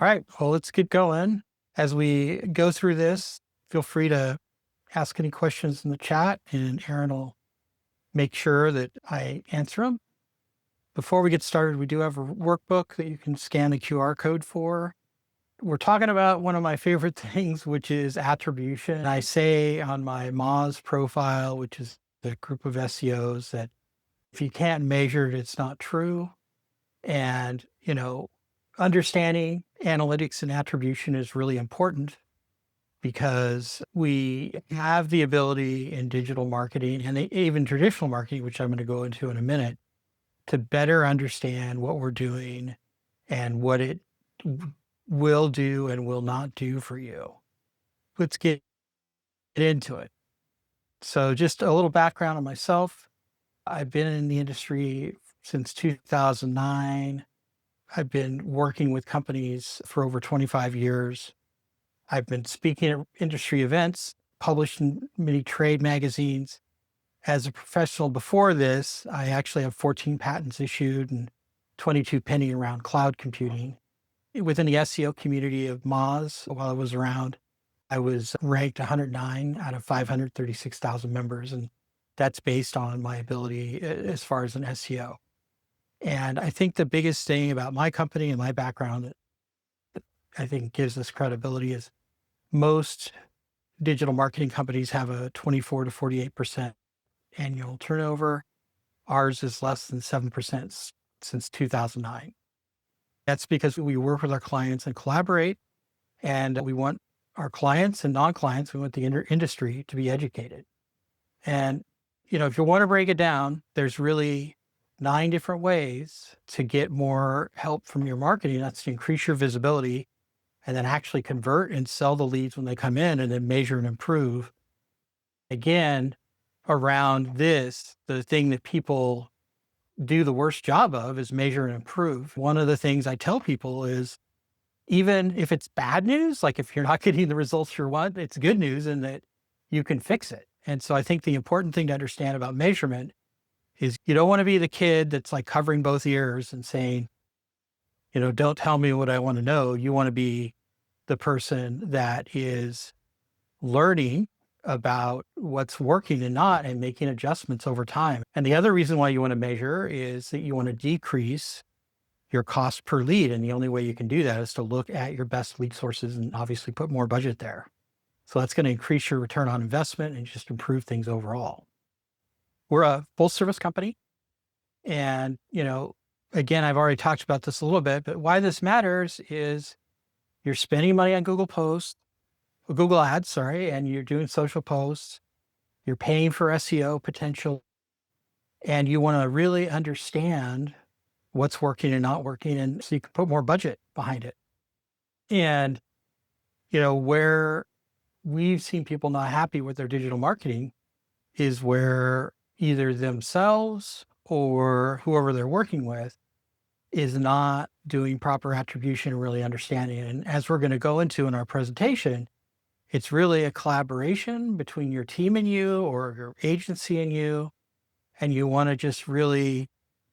All right, well, let's get going. As we go through this, feel free to ask any questions in the chat, and Aaron will make sure that I answer them. Before we get started, we do have a workbook that you can scan the QR code for. We're talking about one of my favorite things, which is attribution. I say on my Moz profile, which is the group of SEOs, that if you can't measure it, it's not true. And, understanding analytics and attribution is really important because we have the ability in digital marketing and even traditional marketing, which I'm going to go into in a minute, to better understand what we're doing and what it will do and will not do for you. Let's get into it. So just a little background on myself. I've been in the industry since 2009. I've been working with companies for over 25 years. I've been speaking at industry events, published in many trade magazines. As a professional before this, I actually have 14 patents issued and 22 pending around cloud computing. Within the SEO community of Moz, while I was around, I was ranked 109 out of 536,000 members. And that's based on my ability as far as an SEO. And I think the biggest thing about my company and my background that I think gives us credibility is most digital marketing companies have a 24 to 48% annual turnover. Ours is less than 7% since 2009. That's because we work with our clients and collaborate, and we want our clients and non-clients, we want the industry to be educated. And, if you want to break it down, there's really 9 different ways to get more help from your marketing. That's to increase your visibility and then actually convert and sell the leads when they come in, and then measure and improve. Again, around this, the thing that people do the worst job of is measure and improve. One of the things I tell people is, even if it's bad news, like if you're not getting the results you want, it's good news in that you can fix it. And so I think the important thing to understand about measurement is you don't want to be the kid that's like covering both ears and saying, don't tell me what I want to know. You want to be the person that is learning about what's working and not, and making adjustments over time. And the other reason why you want to measure is that you want to decrease your cost per lead. And the only way you can do that is to look at your best lead sources and obviously put more budget there. So that's going to increase your return on investment and just improve things overall. We're a full service company. And, again, I've already talked about this a little bit, but why this matters is you're spending money on Google Ads, and you're doing social posts, you're paying for SEO potential, and you want to really understand what's working and not working. And so you can put more budget behind it. And, where we've seen people not happy with their digital marketing is where either themselves or whoever they're working with is not doing proper attribution and really understanding it. And as we're going to go into in our presentation, it's really a collaboration between your team and you, or your agency and you want to just really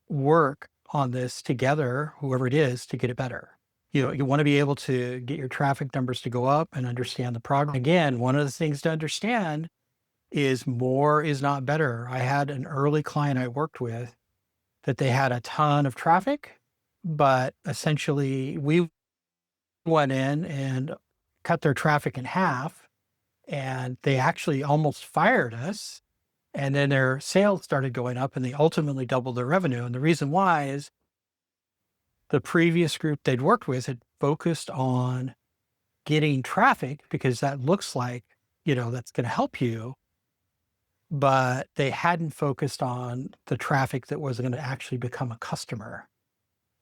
work on this together, whoever it is, to get it better. You want to be able to get your traffic numbers to go up and understand the progress. Again, one of the things to understand is more is not better. I had an early client I worked with that they had a ton of traffic, but essentially we went in and cut their traffic in half, and they actually almost fired us. And then their sales started going up, and they ultimately doubled their revenue. And the reason why is the previous group they'd worked with had focused on getting traffic because that looks like, that's going to help you. But they hadn't focused on the traffic that was going to actually become a customer.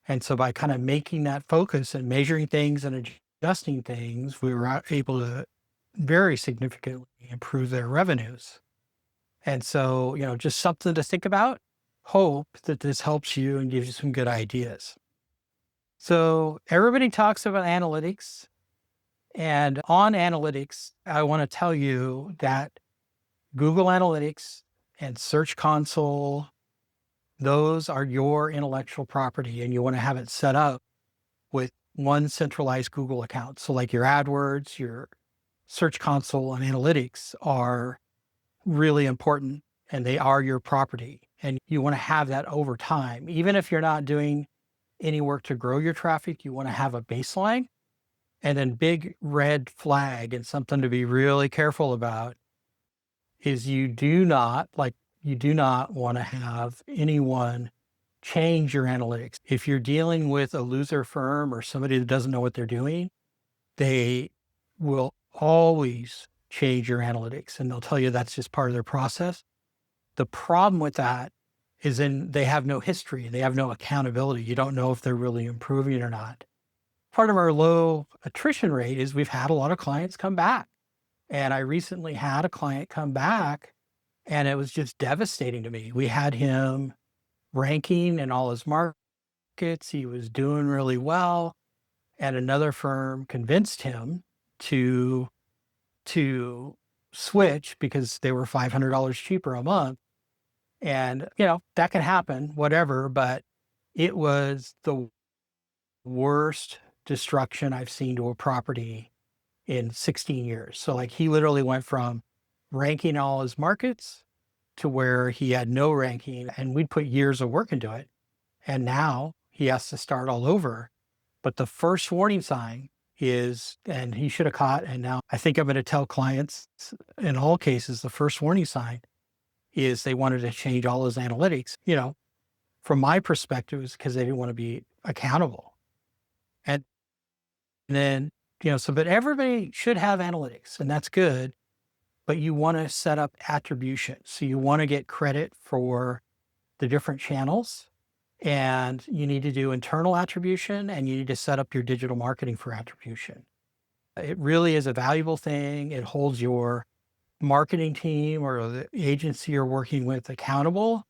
And so by kind of making that focus and measuring things and adjusting things, we were able to very significantly improve their revenues. And so, just something to think about. Hope that this helps you and gives you some good ideas. So everybody talks about analytics. And on analytics, I want to tell you that Google Analytics and Search Console, those are your intellectual property, and you want to have it set up with one centralized Google account. So like your AdWords, your Search Console and analytics are really important, and they are your property. And you want to have that over time. Even if you're not doing any work to grow your traffic, you want to have a baseline. And then big red flag and something to be really careful about is you do not want to have anyone change your analytics. If you're dealing with a loser firm or somebody that doesn't know what they're doing, they will always change your analytics, and they'll tell you that's just part of their process. The problem with that is then they have no history. They have no accountability. You don't know if they're really improving or not. Part of our low attrition rate is we've had a lot of clients come back. And I recently had a client come back, and it was just devastating to me. We had him ranking in all his markets. He was doing really well. And another firm convinced him to to switch because they were $500 cheaper a month. And, that can happen, whatever, but it was the worst destruction I've seen to a property in 16 years. So like he literally went from ranking all his markets to where he had no ranking, and we'd put years of work into it. And now he has to start all over. But the first warning sign is, and he should have caught, and now I think I'm going to tell clients in all cases, the first warning sign is they wanted to change all his analytics. From my perspective, is because they didn't want to be accountable. And then, but everybody should have analytics, and that's good, but you want to set up attribution. So you want to get credit for the different channels, and you need to do internal attribution, and you need to set up your digital marketing for attribution. It really is a valuable thing. It holds your marketing team or the agency you're working with accountable.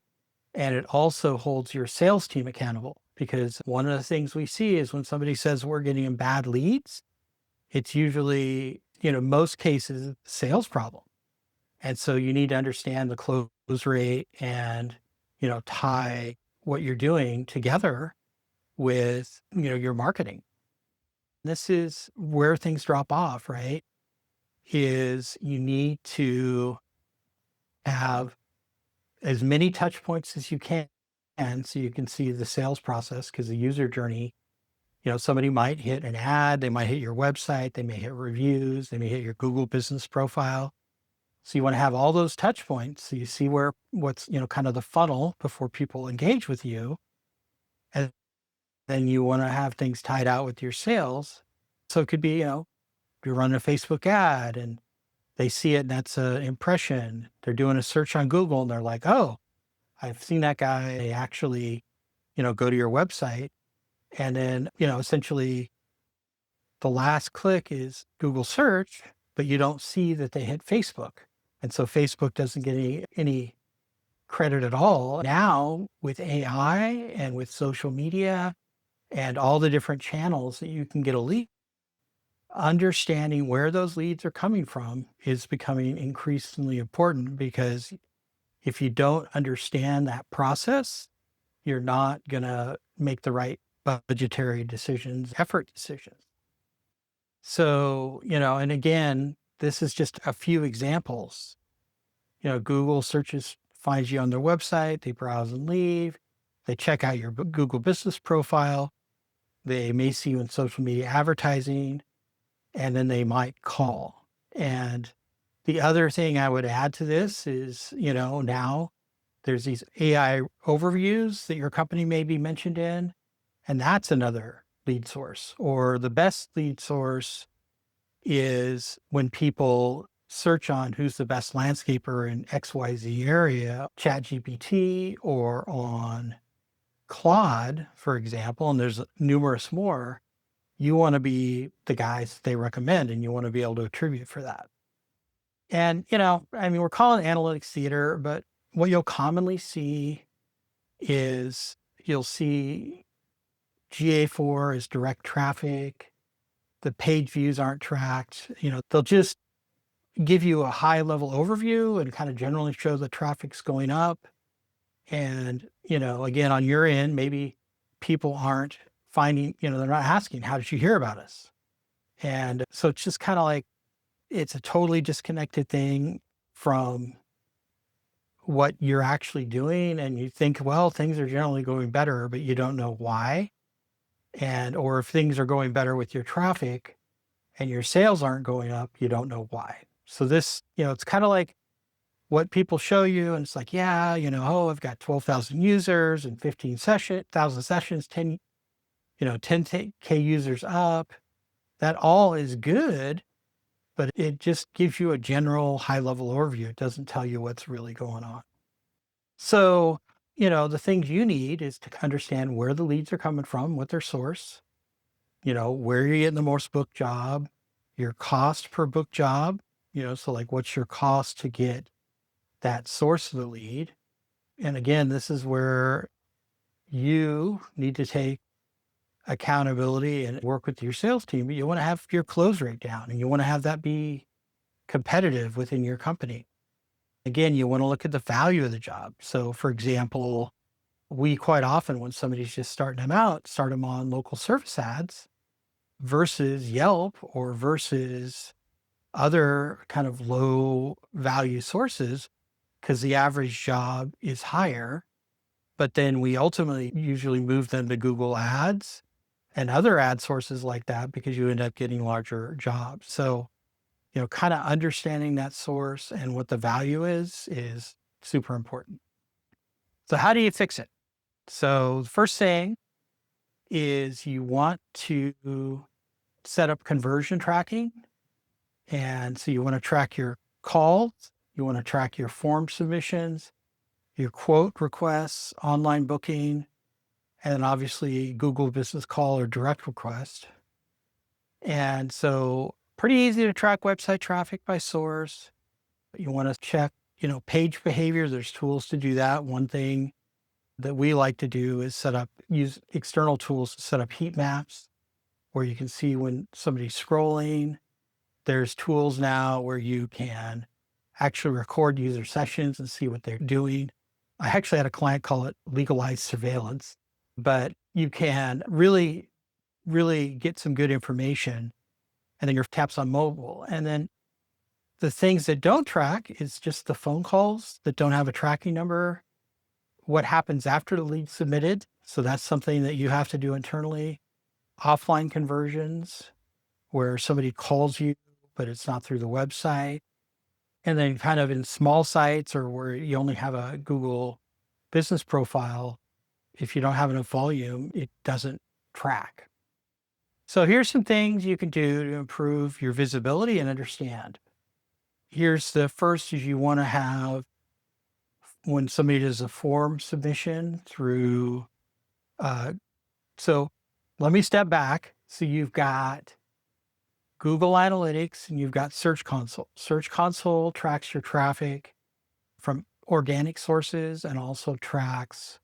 And it also holds your sales team accountable, because one of the things we see is when somebody says we're getting bad leads, it's usually, most cases, a sales problem. And so you need to understand the close rate and, tie what you're doing together with, your marketing. This is where things drop off, right? Is you need to have as many touch points as you can so you can see the sales process, because the user journey, somebody might hit an ad, they might hit your website, they may hit reviews, they may hit your Google business profile. So you want to have all those touch points so you see what's, kind of the funnel before people engage with you. And then you want to have things tied out with your sales. So it could be, you're running a Facebook ad and they see it and that's an impression. They're doing a search on Google and they're like, oh, I've seen that guy. They actually, go to your website. And then, essentially the last click is Google search, but you don't see that they hit Facebook. And so Facebook doesn't get any credit at all. Now with AI and with social media and all the different channels that you can get a lead, understanding where those leads are coming from is becoming increasingly important, because if you don't understand that process, you're not going to make the right budgetary decisions, effort decisions. So, and again, this is just a few examples. Google searches, finds you on their website, they browse and leave, they check out your Google business profile, they may see you in social media advertising, and then they might call. And the other thing I would add to this is, now there's these AI overviews that your company may be mentioned in, and that's another lead source. Or the best lead source is when people search on who's the best landscaper in XYZ area, ChatGPT, or on Claude, for example, and there's numerous more. You want to be the guys they recommend, and you want to be able to attribute for that. And, we're calling it analytics theater, but what you'll commonly see is you'll see GA4 is direct traffic. The page views aren't tracked. They'll just give you a high level overview and kind of generally show the traffic's going up. And, again, on your end, maybe people aren't finding, they're not asking, how did you hear about us? And so it's just kind of like, it's a totally disconnected thing from what you're actually doing. And you think, well, things are generally going better, but you don't know why. And, or if things are going better with your traffic and your sales aren't going up, you don't know why. So this, it's kind of like what people show you. And it's like, yeah, oh, I've got 12,000 users and 1,000 sessions, 10K users up. That all is good, but it just gives you a general high level overview. It doesn't tell you what's really going on. So, the things you need is to understand where the leads are coming from, what their source, where you're getting the most book job, your cost per book job, so like what's your cost to get that source of the lead. And again, this is where you need to take accountability and work with your sales team. You want to have your close rate down and you want to have that be competitive within your company. Again, you want to look at the value of the job. So for example, we quite often, when somebody's just starting them out, start them on local service ads versus Yelp or versus other kind of low value sources, because the average job is higher. But then we ultimately usually move them to Google Ads and other ad sources like that because you end up getting larger jobs. So, kind of understanding that source and what the value is super important. So how do you fix it? So the first thing is you want to set up conversion tracking. And so you want to track your calls, you want to track your form submissions, your quote requests, online booking, and then obviously Google Business Call or direct request. And so pretty easy to track website traffic by source. You want to check, page behavior. There's tools to do that. One thing that we like to do is use external tools to set up heat maps where you can see when somebody's scrolling. There's tools now where you can actually record user sessions and see what they're doing. I actually had a client call it legalized surveillance, but you can really, really get some good information. And then your taps on mobile. And then the things that don't track is just the phone calls that don't have a tracking number. What happens after the lead submitted? So that's something that you have to do internally. Offline conversions, where somebody calls you, but it's not through the website. And then kind of in small sites or where you only have a Google business profile, if you don't have enough volume, it doesn't track. So here's some things you can do to improve your visibility and understand. Here's the first is you want to have, when somebody does a form submission through, so let me step back. So you've got Google Analytics and you've got Search Console. Search Console tracks your traffic from organic sources and also tracks,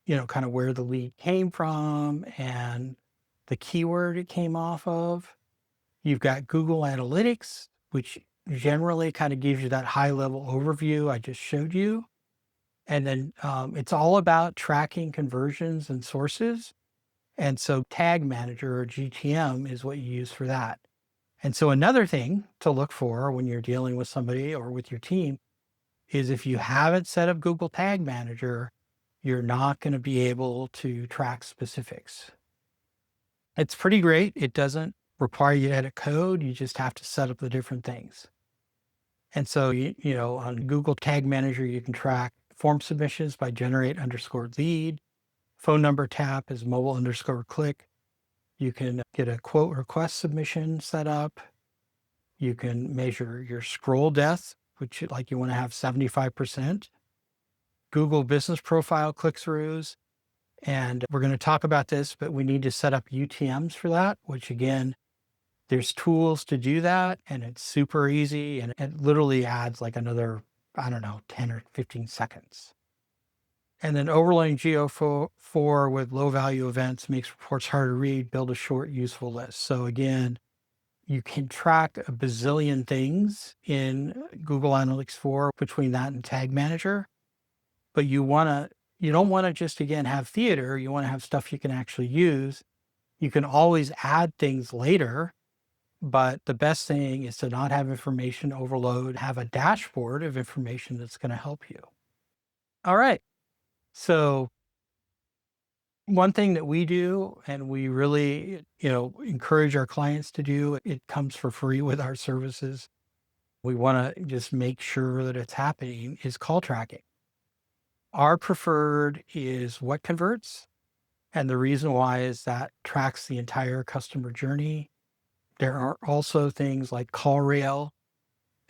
kind of where the lead came from and the keyword it came off of. You've got Google Analytics, which generally kind of gives you that high level overview I just showed you. And then it's all about tracking conversions and sources. And so Tag Manager or GTM is what you use for that. And so another thing to look for when you're dealing with somebody or with your team is if you haven't set up Google Tag Manager, you're not going to be able to track specifics. It's pretty great. It doesn't require you to edit code. You just have to set up the different things. And so, on Google Tag Manager, you can track form submissions by generate_lead. Phone number tap is mobile_click. You can get a quote request submission set up. You can measure your scroll depth, which you want to have 75%. Google Business Profile click-throughs. And we're going to talk about this, but we need to set up UTMs for that, which again, there's tools to do that and it's super easy and it literally adds another, 10 or 15 seconds. And then overlaying Geo4 with low value events makes reports harder to read, build a short, useful list. So again, you can track a bazillion things in Google Analytics 4 between that and Tag Manager, but you don't want to just, again, have theater. You want to have stuff you can actually use. You can always add things later, but the best thing is to not have information overload, have a dashboard of information that's going to help you. All right. So one thing that we do, and we really, encourage our clients to do, it comes for free with our services. We want to just make sure that it's happening, is call tracking. Our preferred is WhatConverts. And the reason why is that tracks the entire customer journey. There are also things like CallRail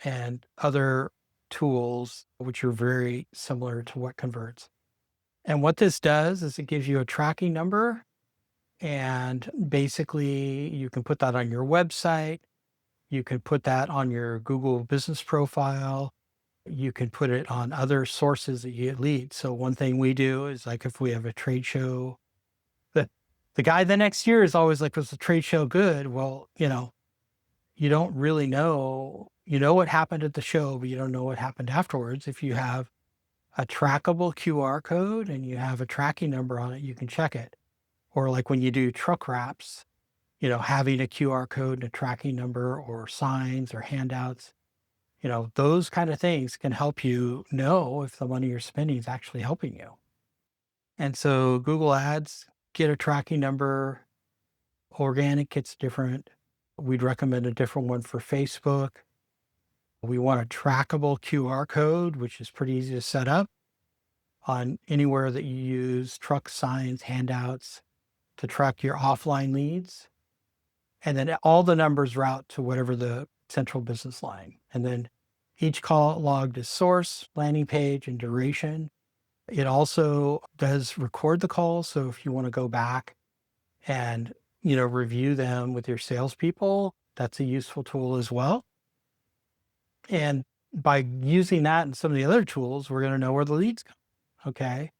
and other tools which are very similar to WhatConverts. And what this does is it gives you a tracking number, and basically you can put that on your website. You can put that on your Google business profile. You can put it on other sources that you get leads. So one thing we do is, like, if we have a trade show, the the guy the next year is always like, was the trade show good? Well, you don't really know. You know what happened at the show, but you don't know what happened afterwards. If you have a trackable QR code and you have a tracking number on it, you can check it. Or like when you do truck wraps, having a QR code and a tracking number, or signs or handouts, those kind of things can help you know if the money you're spending is actually helping you. And so Google Ads get a tracking number, organic gets different. We'd recommend a different one for Facebook. We want a trackable QR code, which is pretty easy to set up on anywhere that you use truck signs, handouts to track your offline leads. And then all the numbers route to whatever the central business line. And then each call logged is source, landing page, and duration. It also does record the calls. So if you want to go back and, review them with your salespeople, that's a useful tool as well. And by using that and some of the other tools, we're going to know where the leads come. Okay.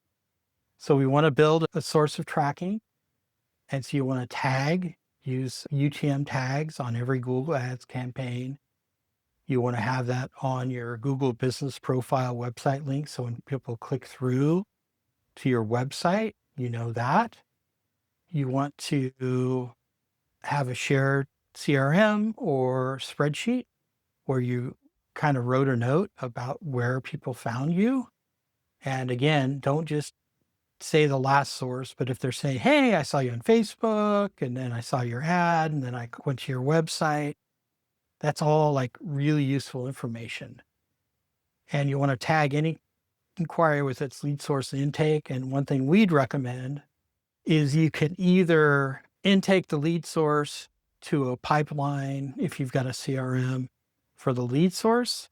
So we want to build a source of tracking. And so you want to use UTM tags on every Google Ads campaign. You want to have that on your Google business profile website link. So when people click through to your website, you know that. You want to have a shared CRM or spreadsheet where you kind of wrote a note about where people found you. And again, don't just say the last source, but if they're saying, hey, I saw you on Facebook, and then I saw your ad, and then I went to your website, that's all like really useful information. And you want to tag any inquiry with its lead source intake. And one thing we'd recommend is you can either intake the lead source to a pipeline if you've got a CRM for the lead source.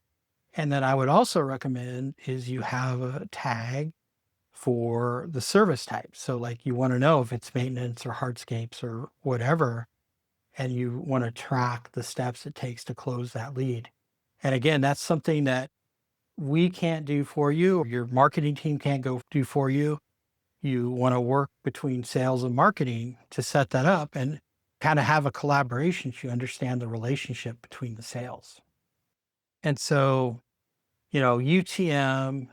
And then I would also recommend is you have a tag for the service type. So like you want to know if it's maintenance or hardscapes or whatever, and you want to track the steps it takes to close that lead. And again, that's something that we can't do for you, or your marketing team can't go do for you. You want to work between sales and marketing to set that up and kind of have a collaboration so you understand the relationship between the sales. And so, UTM,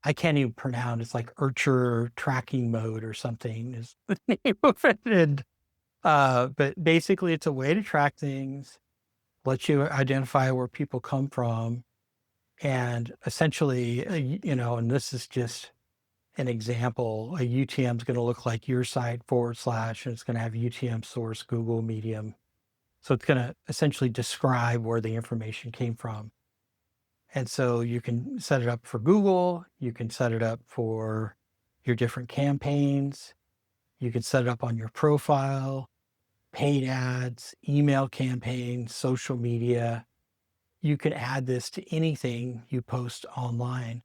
I can't even pronounce, it's like Urcher tracking mode or something is the name of it. And, but basically it's a way to track things, let you identify where people come from. And essentially, and this is just an example, a UTM is going to look like your site / and it's going to have UTM source, Google, Medium. So it's going to essentially describe where the information came from. And so you can set it up for Google. You can set it up for your different campaigns. You can set it up on your profile, paid ads, email campaigns, social media. You can add this to anything you post online.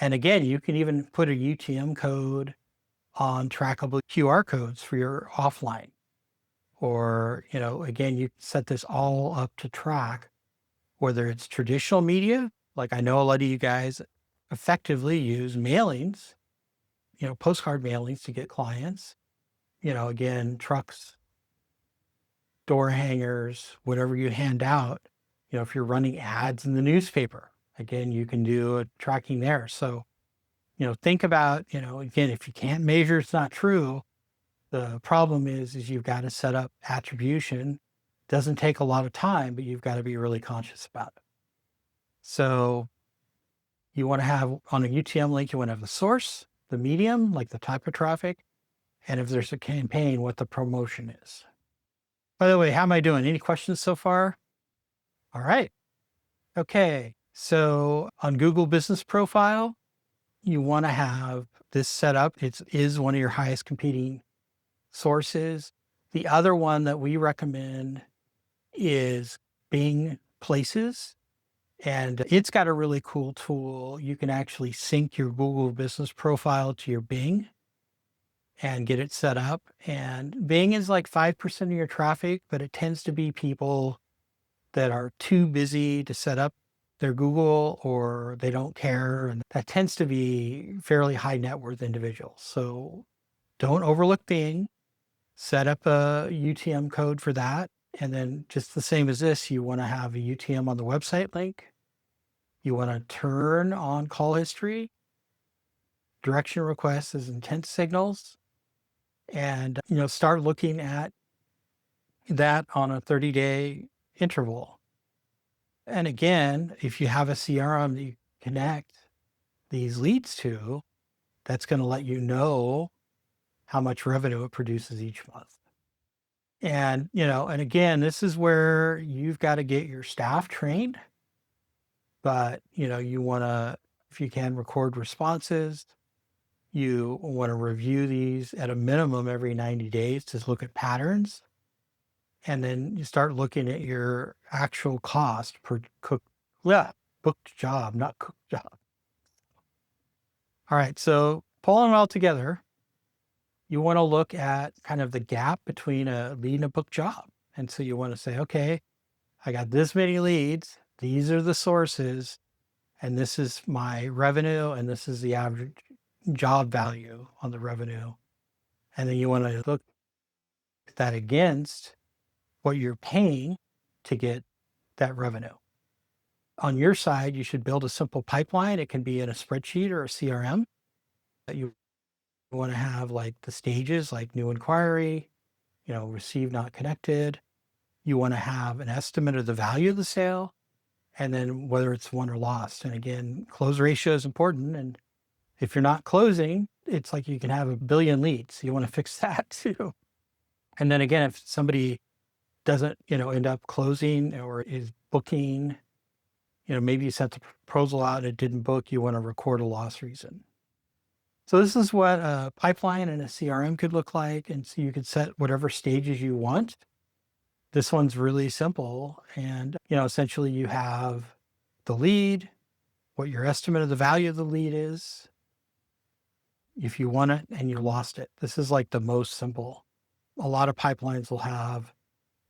And again, you can even put a UTM code on trackable QR codes for your offline. Or, again, you set this all up to track, whether it's traditional media, like I know a lot of you guys effectively use mailings, postcard mailings to get clients, again, trucks, door hangers, whatever you hand out, if you're running ads in the newspaper, again, you can do a tracking there. So, think about, again, if you can't measure, it's not true, The problem is you've got to set up attribution. Doesn't take a lot of time, but you've got to be really conscious about it. So you want to have on a UTM link, you want to have the source, the medium, like the type of traffic, and if there's a campaign, what the promotion is. By the way, how am I doing? Any questions so far? All right. Okay. So on Google Business Profile, you want to have this set up. It is one of your highest competing sources. The other one that we recommend is Bing Places. And it's got a really cool tool. You can actually sync your Google Business Profile to your Bing and get it set up. And Bing is like 5% of your traffic, but it tends to be people that are too busy to set up their Google or they don't care. And that tends to be fairly high net worth individuals. So don't overlook Bing, set up a UTM code for that. And then just the same as this, you want to have a UTM on the website link. You want to turn on call history, direction requests as intent signals, and start looking at that on a 30-day interval. And again, if you have a CRM that you connect these leads to, that's going to let you know how much revenue it produces each month. And, and again, this is where you've got to get your staff trained, but, you want to, if you can, record responses. You want to review these at a minimum every 90 days to look at patterns. And then you start looking at your actual cost per booked job, not cooked job. All right. So pulling it all together, you want to look at kind of the gap between a lead and a booked job. And so you want to say, okay, I got this many leads. These are the sources. And this is my revenue. And this is the average job value on the revenue. And then you want to look at that against what you're paying to get that revenue. On your side, you should build a simple pipeline. It can be in a spreadsheet or a CRM. You want to have like the stages, like new inquiry, received, not connected. You want to have an estimate of the value of the sale, and then whether it's won or lost. And again, close ratio is important. And if you're not closing, it's like you can have a billion leads. You want to fix that too. And then again, if somebody doesn't, end up closing or is booking, maybe you sent the proposal out and it didn't book, you want to record a loss reason. So this is what a pipeline and a CRM could look like. And so you could set whatever stages you want. This one's really simple. And, essentially you have the lead, what your estimate of the value of the lead is, if you won it and you lost it. This is like the most simple. A lot of pipelines will have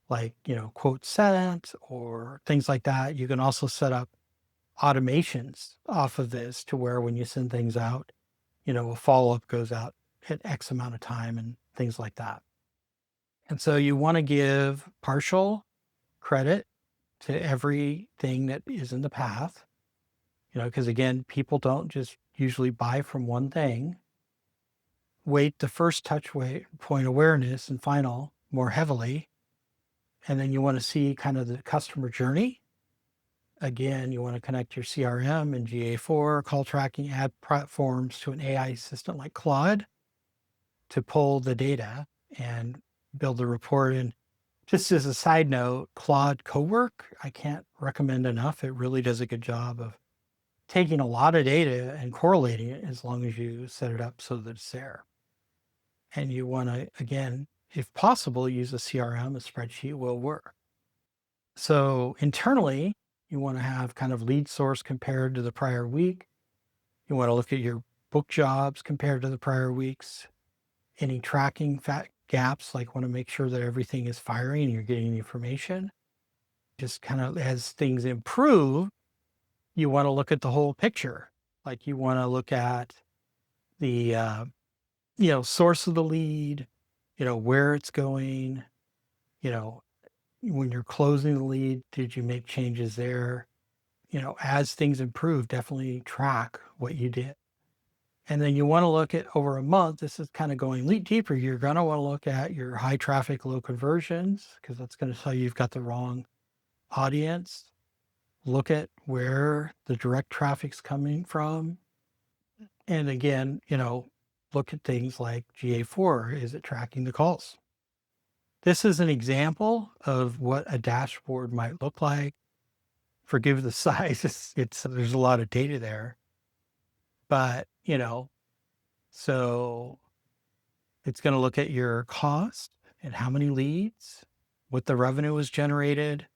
like, quote sent or things like that. You can also set up automations off of this to where when you send things out, a follow-up goes out at X amount of time and things like that. And so you want to give partial credit to everything that is in the path, because again, people don't just usually buy from one thing. Weight the first point awareness and final more heavily. And then you want to see kind of the customer journey. Again, you want to connect your CRM and GA4 call tracking ad platforms to an AI assistant like Claude to pull the data and build the report. And just as a side note, Claude Cowork, I can't recommend enough. It really does a good job of taking a lot of data and correlating it as long as you set it up so that it's there. And you want to, again, if possible, use a CRM, a spreadsheet will work. So internally, you want to have kind of lead source compared to the prior week. You want to look at your book jobs compared to the prior weeks. Any tracking gaps, like want to make sure that everything is firing and you're getting the information. Just kind of as things improve, you want to look at the whole picture. Like you want to look at the, source of the lead, where it's going, when you're closing the lead, did you make changes there? As things improve, definitely track what you did. And then you want to look at over a month. This is kind of going deeper. You're going to want to look at your high traffic, low conversions, because that's going to tell you you've got the wrong audience. Look at where the direct traffic's coming from. And again, look at things like GA4. Is it tracking the calls? This is an example of what a dashboard might look like. Forgive the size. It's there's a lot of data there, but so it's going to look at your cost and how many leads, what the revenue was generated.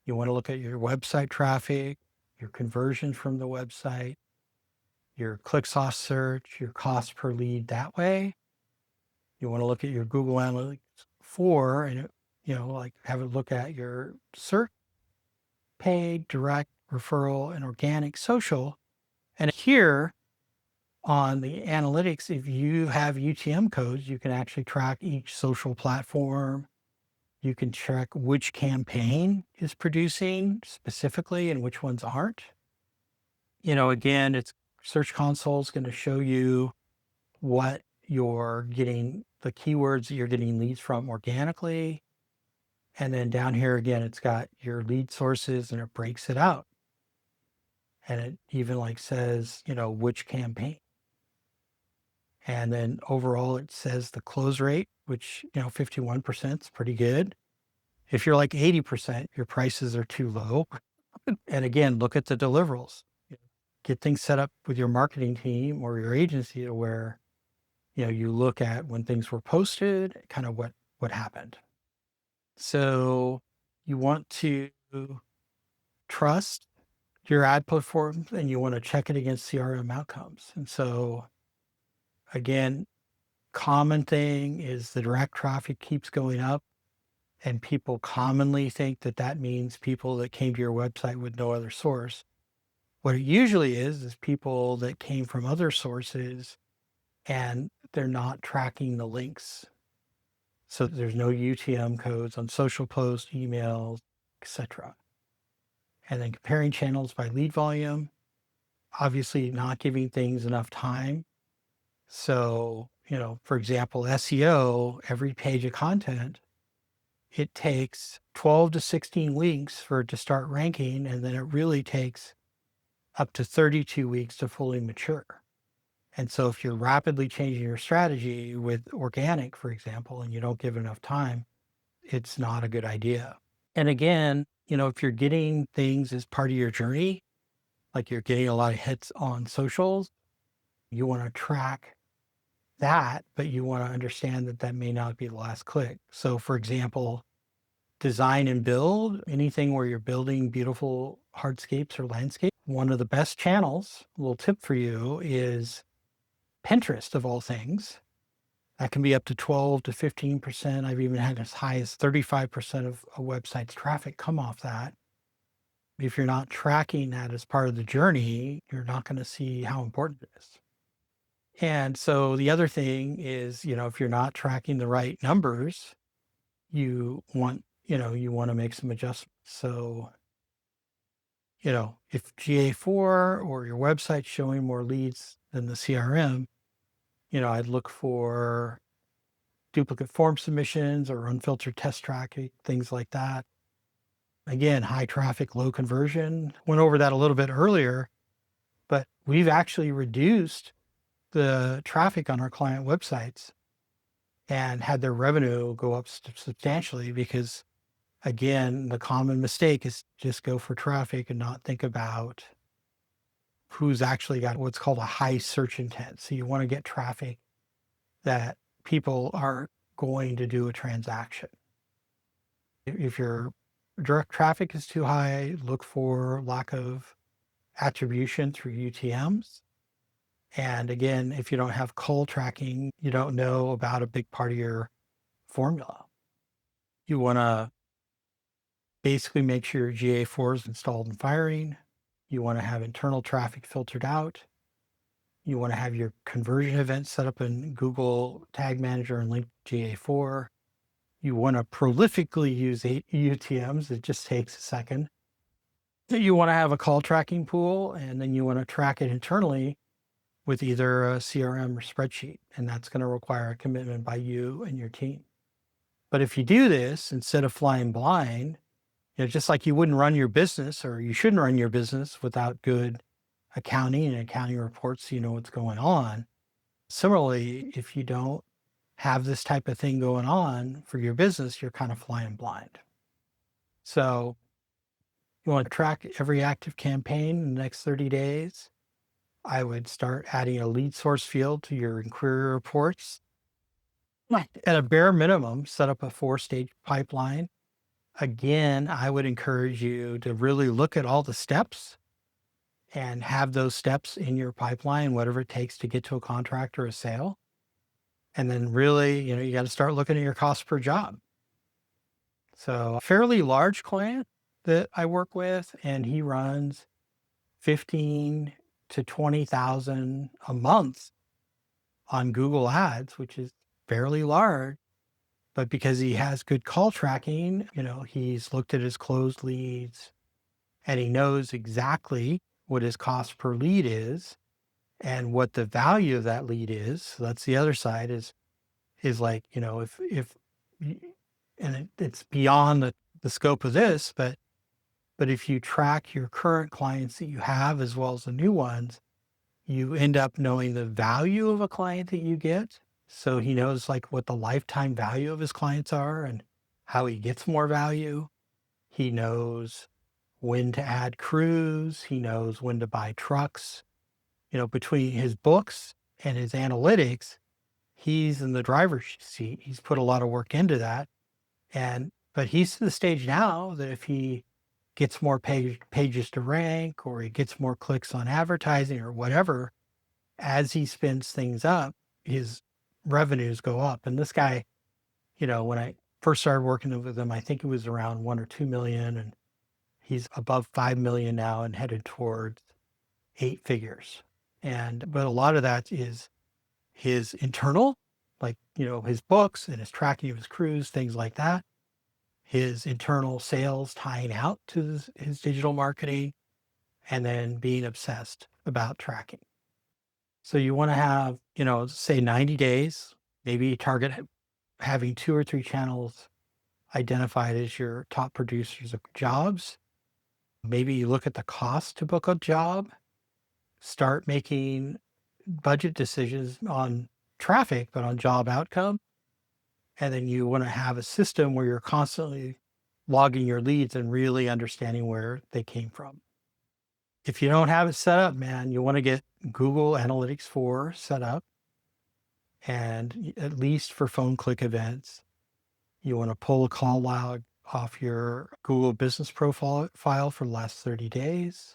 You want to look at your website traffic, your conversions from the website, your clicks off search, your cost per lead that way. You want to look at your Google Analytics 4 and, like have a look at your search, paid, direct, referral, and organic social. And here on the analytics, if you have UTM codes, you can actually track each social platform. You can check which campaign is producing specifically and which ones aren't. Again, it's Search Console is going to show you what you're getting, the keywords that you're getting leads from organically. And then down here again, it's got your lead sources and it breaks it out. And it even like says, which campaign. And then overall it says the close rate, which, 51% is pretty good. If you're like 80%, your prices are too low. And again, look at the deliverables. Get things set up with your marketing team or your agency to where, you look at when things were posted, kind of what happened. So you want to trust your ad platform and you want to check it against CRM outcomes. And so again, common thing is the direct traffic keeps going up. And people commonly think that means people that came to your website with no other source. What it usually is people that came from other sources and they're not tracking the links. So there's no UTM codes on social posts, emails, etc. And then comparing channels by lead volume, obviously not giving things enough time. So, for example, SEO, every page of content, it takes 12 to 16 weeks for it to start ranking, and then it really takes up to 32 weeks to fully mature. And so if you're rapidly changing your strategy with organic, for example, and you don't give enough time, it's not a good idea. And again, if you're getting things as part of your journey, like you're getting a lot of hits on socials, you want to track that, but you want to understand that may not be the last click. So for example, design and build, anything where you're building beautiful hardscapes or landscapes, one of the best channels, a little tip for you, is Pinterest of all things. That can be up to 12 to 15%. I've even had as high as 35% of a website's traffic come off that. If you're not tracking that as part of the journey, you're not going to see how important it is. And so the other thing is, if you're not tracking the right numbers, you want to make some adjustments. So, if GA4 or your website's showing more leads than the CRM, I'd look for duplicate form submissions or unfiltered test tracking, things like that. Again, high traffic, low conversion. Went over that a little bit earlier, but we've actually reduced the traffic on our client websites and had their revenue go up substantially because, again, the common mistake is just go for traffic and not think about who's actually got what's called a high search intent. So you want to get traffic that people are going to do a transaction. If your direct traffic is too high, look for lack of attribution through UTMs. And again, if you don't have call tracking, you don't know about a big part of your formula. You want to basically make sure your GA4 is installed and firing. You want to have internal traffic filtered out. You want to have your conversion events set up in Google Tag Manager and linked to GA4. You want to prolifically use UTMs. It just takes a second. You want to have a call tracking pool, and then you want to track it internally with either a CRM or spreadsheet, and that's going to require a commitment by you and your team. But if you do this instead of flying blind, just like you wouldn't run your business, or you shouldn't run your business without good accounting and accounting reports so you know what's going on. Similarly, if you don't have this type of thing going on for your business, you're kind of flying blind. So you want to track every active campaign in the next 30 days. I would start adding a lead source field to your inquiry reports. At a bare minimum, set up a 4-stage pipeline. Again, I would encourage you to really look at all the steps and have those steps in your pipeline, whatever it takes to get to a contract or a sale. And then really, you got to start looking at your cost per job. So a fairly large client that I work with, and he runs 15 to 20,000 a month on Google Ads, which is fairly large. But because he has good call tracking, he's looked at his closed leads and he knows exactly what his cost per lead is and what the value of that lead is. So that's the other side is like, and it's beyond the scope of this, but if you track your current clients that you have as well as the new ones, you end up knowing the value of a client that you get. So he knows like what the lifetime value of his clients are and how he gets more value. He knows when to add crews. He knows when to buy trucks. Between his books and his analytics, he's in the driver's seat. He's put a lot of work into that. But he's to the stage now that if he gets more pages to rank, or he gets more clicks on advertising or whatever, as he spins things up, his revenues go up. And this guy, when I first started working with him, I think it was around 1 or 2 million, and he's above 5 million now and headed towards 8 figures. But a lot of that is his internal, like, his books and his tracking of his crews, things like that. His internal sales tying out to his digital marketing, and then being obsessed about tracking. So you want to have, say 90 days, maybe target having 2 or 3 channels identified as your top producers of jobs. Maybe you look at the cost to book a job, start making budget decisions on traffic, but on job outcome. And then you want to have a system where you're constantly logging your leads and really understanding where they came from. If you don't have it set up, man, you want to get Google Analytics 4 set up. And at least for phone click events, you want to pull a call log off your Google business profile for the last 30 days.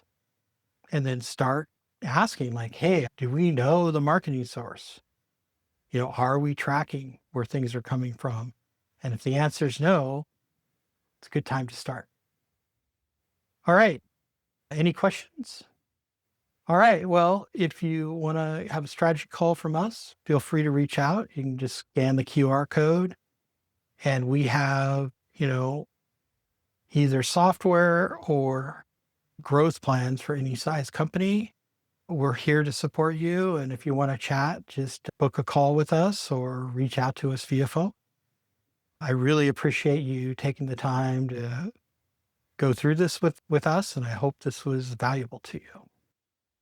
And then start asking like, hey, do we know the marketing source? Are we tracking where things are coming from? And if the answer is no, it's a good time to start. All right. Any questions? All right. Well, if you want to have a strategy call from us, feel free to reach out. You can just scan the QR code, and we have, either software or growth plans for any size company. We're here to support you. And if you want to chat, just book a call with us or reach out to us via phone. I really appreciate you taking the time to go through this with us, and I hope this was valuable to you.